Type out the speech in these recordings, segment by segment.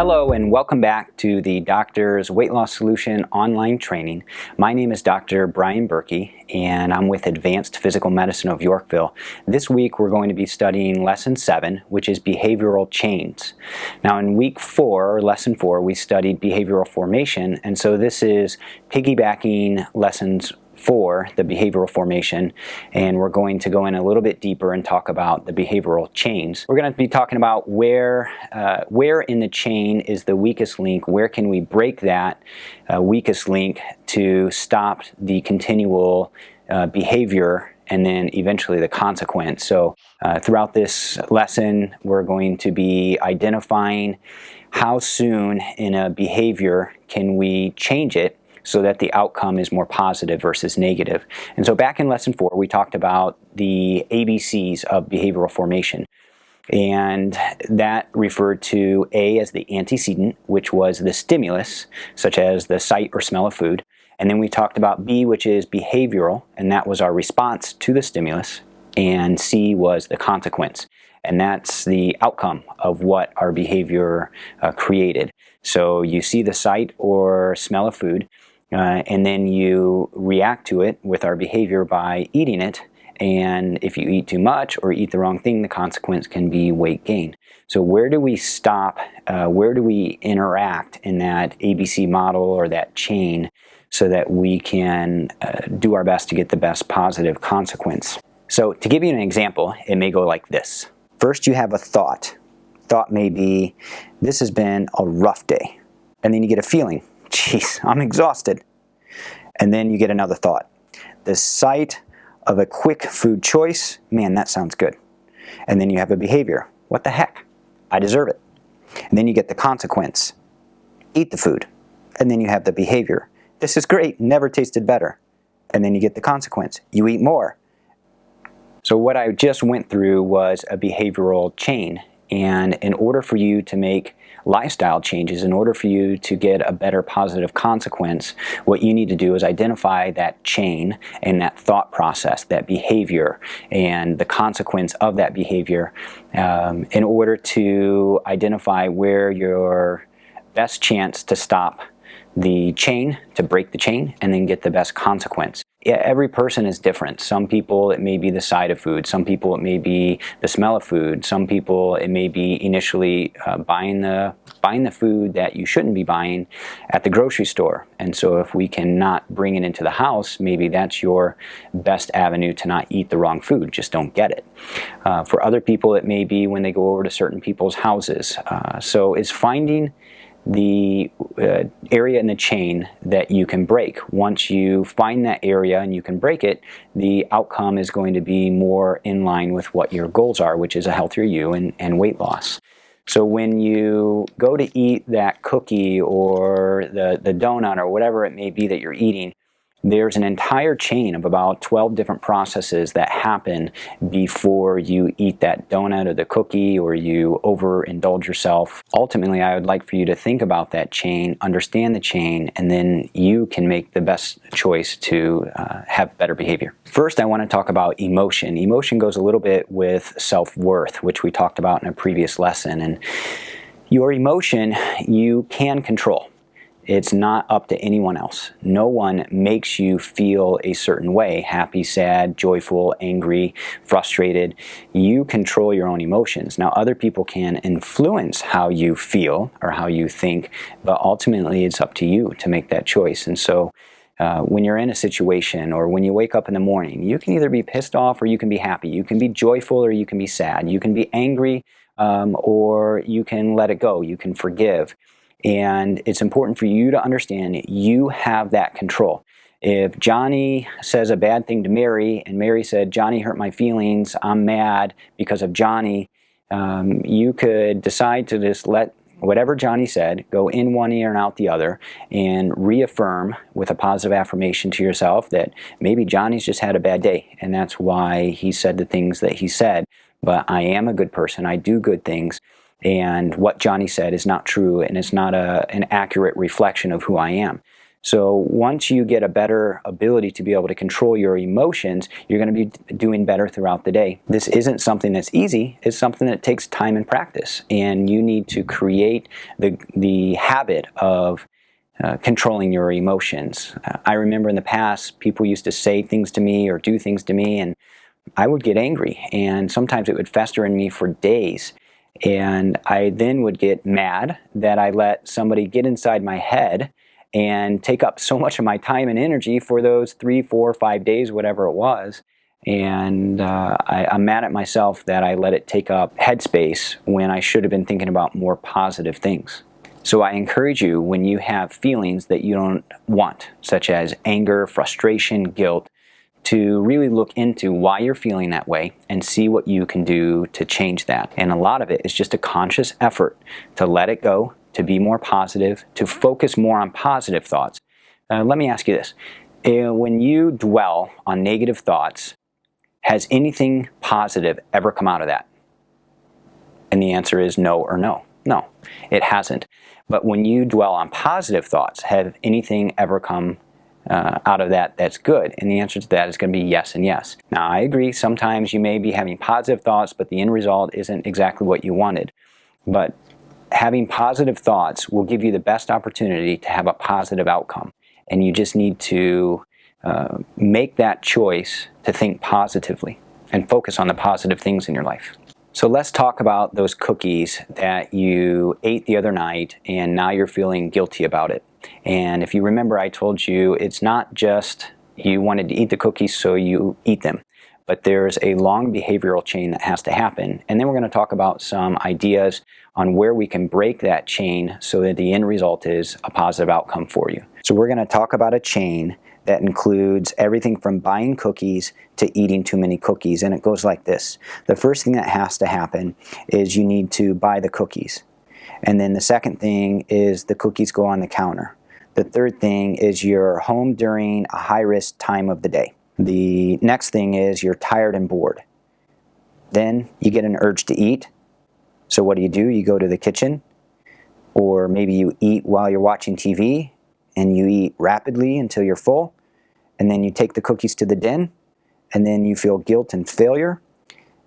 Hello and welcome back to the Doctor's Weight Loss Solution online training. My name is Dr. Brian Berkey and I'm with Advanced Physical Medicine of Yorkville. This week we're going to be studying Lesson 7, which is Behavioral Chains. Now in Week 4, or Lesson 4, we studied behavioral formation, and so this is piggybacking Lessons 4, the behavioral formation, and we're going to go in a little bit deeper and talk about the behavioral chains. We're going to be talking about where in the chain is the weakest link, where can we break that weakest link to stop the continual behavior and then eventually the consequence. So throughout this lesson we're going to be identifying how soon in a behavior can we change it so that the outcome is more positive versus negative. And so back in Lesson 4, we talked about the ABCs of behavioral formation. And that referred to A as the antecedent, which was the stimulus, such as the sight or smell of food. And then we talked about B, which is behavioral, and that was our response to the stimulus. And C was the consequence. And that's the outcome of what our behavior created. So you see the sight or smell of food, and then you react to it with our behavior by eating it. And if you eat too much or eat the wrong thing, the consequence can be weight gain. So where do we stop? Where do we interact in that ABC model or that chain so that we can do our best to get the best positive consequence? So to give you an example, it may go like this. First you have a thought. Thought may be, this has been a rough day. And then you get a feeling, geez, I'm exhausted. And then you get another thought. The sight of a quick food choice, man, that sounds good. And then you have a behavior. What the heck? I deserve it. And then you get the consequence. Eat the food. And then you have the behavior. This is great, never tasted better. And then you get the consequence. You eat more. So what I just went through was a behavioral chain. And in order for you to make lifestyle changes, in order for you to get a better positive consequence, what you need to do is identify that chain and that thought process, that behavior, and the consequence of that behavior in order to identify where your best chance to stop the chain, to break the chain, and then get the best consequence. Yeah, every person is different. Some people it may be the sight of food, some people it may be the smell of food, some people it may be initially buying the food that you shouldn't be buying at the grocery store. And so if we cannot bring it into the house, maybe that's your best avenue to not eat the wrong food, just don't get it. For other people it may be when they go over to certain people's houses. So it's finding the area in the chain that you can break. Once you find that area and you can break it, the outcome is going to be more in line with what your goals are, which is a healthier you and weight loss. So when you go to eat that cookie or the donut or whatever it may be that you're eating, there's an entire chain of about 12 different processes that happen before you eat that donut or the cookie or you overindulge yourself. Ultimately, I would like for you to think about that chain, understand the chain, and then you can make the best choice to have better behavior. First, I want to talk about emotion. Emotion goes a little bit with self-worth, which we talked about in a previous lesson. And your emotion, you can control. It's not up to anyone else. No one makes you feel a certain way, happy, sad, joyful, angry, frustrated. You control your own emotions. Now, other people can influence how you feel or how you think, but ultimately it's up to you to make that choice. And so when you're in a situation or when you wake up in the morning, you can either be pissed off or you can be happy. You can be joyful or you can be sad. You can be angry or you can let it go. You can forgive. And it's important for you to understand you have that control. If Johnny says a bad thing to Mary and Mary said, Johnny hurt my feelings, I'm mad because of Johnny, you could decide to just let whatever Johnny said go in one ear and out the other and reaffirm with a positive affirmation to yourself that maybe Johnny's just had a bad day and that's why he said the things that he said. But I am a good person, I do good things. And what Johnny said is not true and it's not an accurate reflection of who I am. So once you get a better ability to be able to control your emotions, you're going to be doing better throughout the day. This isn't something that's easy. It's something that takes time and practice. And you need to create the habit of controlling your emotions. I remember in the past, people used to say things to me or do things to me, and I would get angry. And sometimes it would fester in me for days. And I then would get mad that I let somebody get inside my head and take up so much of my time and energy for those 3, 4, 5 days, whatever it was. And I'm mad at myself that I let it take up headspace when I should have been thinking about more positive things. So I encourage you, when you have feelings that you don't want, such as anger, frustration, guilt, to really look into why you're feeling that way and see what you can do to change that. And a lot of it is just a conscious effort to let it go, to be more positive, to focus more on positive thoughts. Let me ask you this. When you dwell on negative thoughts, has anything positive ever come out of that? And the answer is no or no. No, it hasn't. But when you dwell on positive thoughts, have anything ever come out of that that's good? And the answer to that is going to be yes and yes. Now, I agree, sometimes you may be having positive thoughts, but the end result isn't exactly what you wanted. But having positive thoughts will give you the best opportunity to have a positive outcome. And you just need to make that choice to think positively and focus on the positive things in your life. So let's talk about those cookies that you ate the other night and now you're feeling guilty about it. And if you remember, I told you it's not just you wanted to eat the cookies so you eat them, but there's a long behavioral chain that has to happen. And then we're going to talk about some ideas on where we can break that chain so that the end result is a positive outcome for you. So we're going to talk about a chain that includes everything from buying cookies to eating too many cookies. And it goes like this. The first thing that has to happen is you need to buy the cookies. And then the second thing is the cookies go on the counter. The third thing is you're home during a high-risk time of the day. The next thing is you're tired and bored. Then you get an urge to eat. So what do? You go to the kitchen, or maybe you eat while you're watching TV, and you eat rapidly until you're full, and then you take the cookies to the den, and then you feel guilt and failure,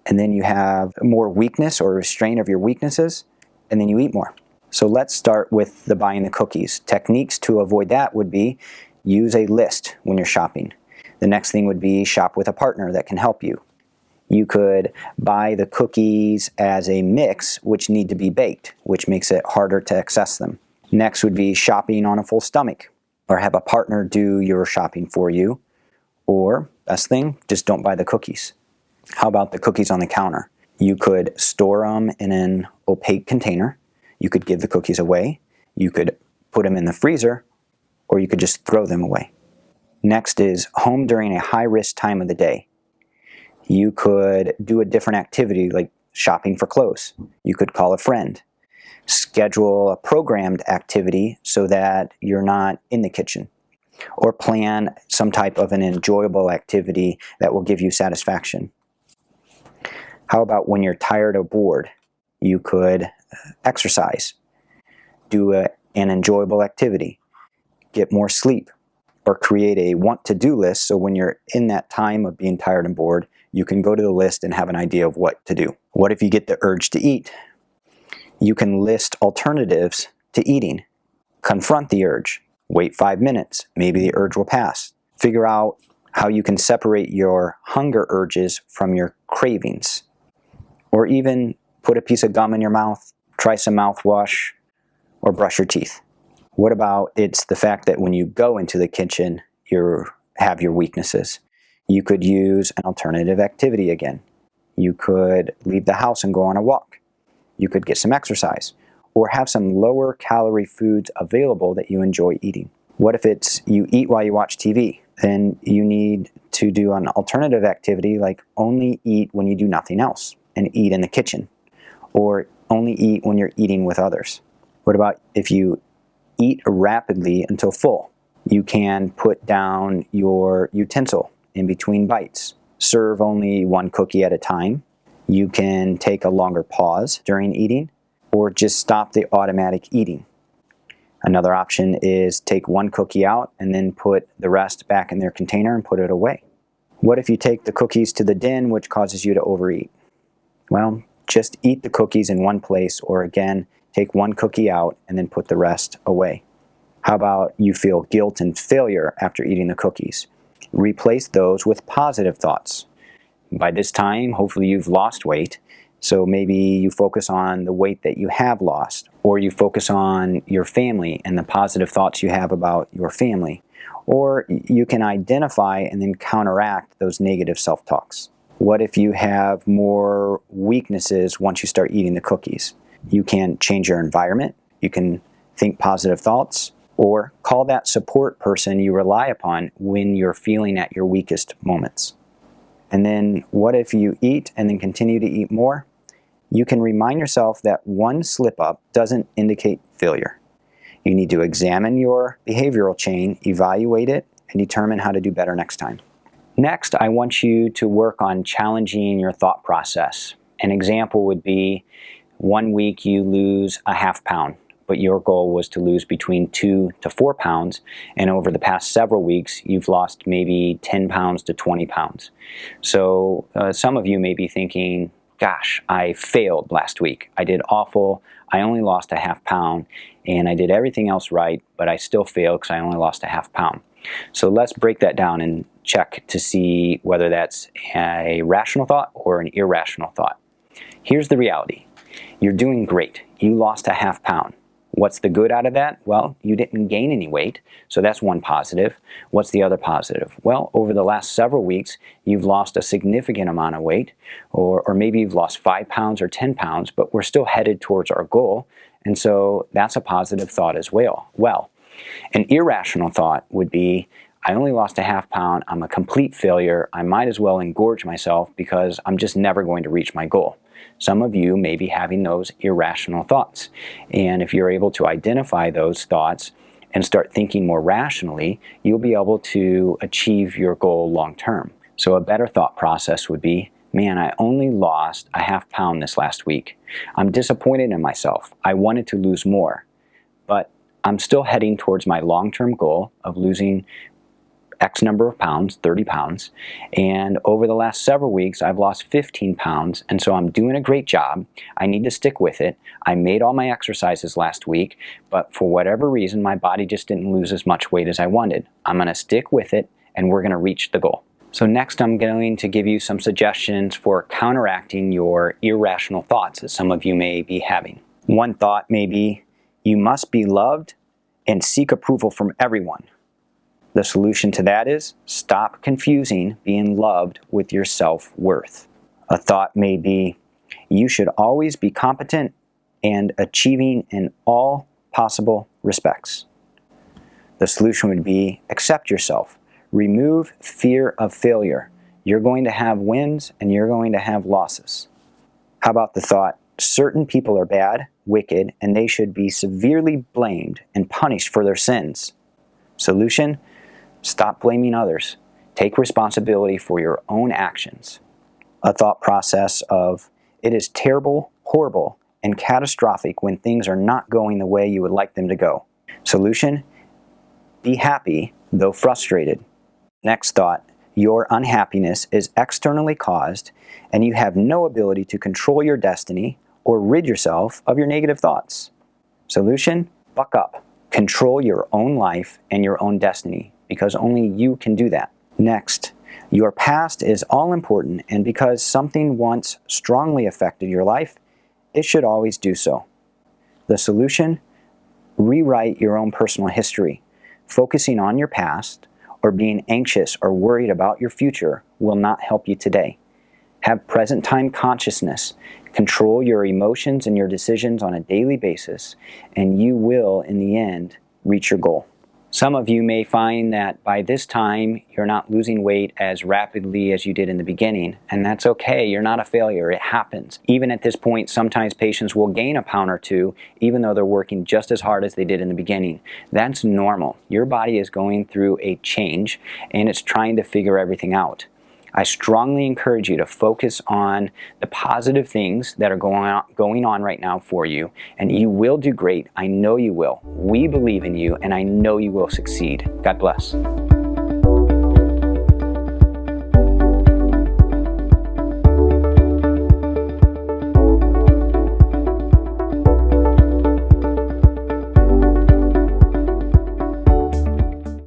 and then you have more weakness or restraint of your weaknesses, and then you eat more. So let's start with the buying the cookies. Techniques to avoid that would be use a list when you're shopping. The next thing would be shop with a partner that can help you. You could buy the cookies as a mix, which need to be baked, which makes it harder to access them. Next would be shopping on a full stomach, or have a partner do your shopping for you. Or, best thing, just don't buy the cookies. How about the cookies on the counter? You could store them in an opaque container. You could give the cookies away. You could put them in the freezer, or you could just throw them away. Next is home during a high-risk time of the day. You could do a different activity like shopping for clothes. You could call a friend. Schedule a programmed activity so that you're not in the kitchen. Or plan some type of an enjoyable activity that will give you satisfaction. How about when you're tired or bored? You could exercise. Do an enjoyable activity. Get more sleep. Or create a want-to-do list so when you're in that time of being tired and bored, you can go to the list and have an idea of what to do. What if you get the urge to eat? You can list alternatives to eating. Confront the urge. Wait 5 minutes. Maybe the urge will pass. Figure out how you can separate your hunger urges from your cravings. Or even put a piece of gum in your mouth, try some mouthwash, or brush your teeth. What about it's the fact that when you go into the kitchen, you have your weaknesses? You could use an alternative activity again. You could leave the house and go on a walk. You could get some exercise, or have some lower calorie foods available that you enjoy eating. What if it's you eat while you watch TV? Then you need to do an alternative activity like only eat when you do nothing else and eat in the kitchen, or only eat when you're eating with others. What about if you eat rapidly until full? You can put down your utensil in between bites. Serve only one cookie at a time. You can take a longer pause during eating, or just stop the automatic eating. Another option is take one cookie out and then put the rest back in their container and put it away. What if you take the cookies to the den, which causes you to overeat? Well, just eat the cookies in one place, or again, take one cookie out and then put the rest away. How about you feel guilt and failure after eating the cookies? Replace those with positive thoughts. By this time, hopefully you've lost weight, so maybe you focus on the weight that you have lost, or you focus on your family and the positive thoughts you have about your family, or you can identify and then counteract those negative self-talks. What if you have more weaknesses once you start eating the cookies? You can change your environment, you can think positive thoughts, or call that support person you rely upon when you're feeling at your weakest moments. And then what if you eat and then continue to eat more? You can remind yourself that one slip up doesn't indicate failure. You need to examine your behavioral chain, evaluate it, and determine how to do better next time. Next, I want you to work on challenging your thought process. An example would be 1 week you lose a half pound, but your goal was to lose between 2 to 4 pounds, and over the past several weeks you've lost maybe 10 pounds to 20 pounds. So some of you may be thinking, gosh, I failed last week. I did awful. I only lost a half pound, and I did everything else right, but I still failed because I only lost a half pound. So let's break that down and check to see whether that's a rational thought or an irrational thought. Here's the reality. You're doing great. You lost a half pound. What's the good out of that? Well, you didn't gain any weight, so that's one positive. What's the other positive? Well, over the last several weeks, you've lost a significant amount of weight, or maybe you've lost 5 pounds or 10 pounds, but we're still headed towards our goal, and so that's a positive thought as well. An irrational thought would be, I only lost a half pound, I'm a complete failure, I might as well engorge myself because I'm just never going to reach my goal. Some of you may be having those irrational thoughts, and if you're able to identify those thoughts and start thinking more rationally, you'll be able to achieve your goal long term. So a better thought process would be, man, I only lost a half pound this last week. I'm disappointed in myself. I wanted to lose more, but I'm still heading towards my long-term goal of losing X number of pounds, 30 pounds, and over the last several weeks I've lost 15 pounds, and so I'm doing a great job. I need to stick with it. I made all my exercises last week, but for whatever reason my body just didn't lose as much weight as I wanted. I'm going to stick with it, and we're going to reach the goal. So next I'm going to give you some suggestions for counteracting your irrational thoughts that some of you may be having. One thought may be, you must be loved and seek approval from everyone. The solution to that is stop confusing being loved with your self-worth. A thought may be, you should always be competent and achieving in all possible respects. The solution would be accept yourself. Remove fear of failure. You're going to have wins and you're going to have losses. How about the thought, certain people are bad, wicked, and they should be severely blamed and punished for their sins. Solution, stop blaming others. Take responsibility for your own actions. A thought process of, it is terrible, horrible, and catastrophic when things are not going the way you would like them to go. Solution, be happy, though frustrated. Next thought, your unhappiness is externally caused, and you have no ability to control your destiny or rid yourself of your negative thoughts. Solution, buck up. Control your own life and your own destiny, because only you can do that. Next, your past is all important, and because something once strongly affected your life, it should always do so. The solution, rewrite your own personal history. Focusing on your past or being anxious or worried about your future will not help you today. Have present time consciousness. Control your emotions and your decisions on a daily basis, and you will, in the end, reach your goal. Some of you may find that by this time you're not losing weight as rapidly as you did in the beginning, and that's okay. You're not a failure. It happens. Even at this point, sometimes patients will gain a pound or two even though they're working just as hard as they did in the beginning. That's normal. Your body is going through a change and it's trying to figure everything out. I strongly encourage you to focus on the positive things that are going on right now for you, and you will do great. I know you will. We believe in you, and I know you will succeed. God bless.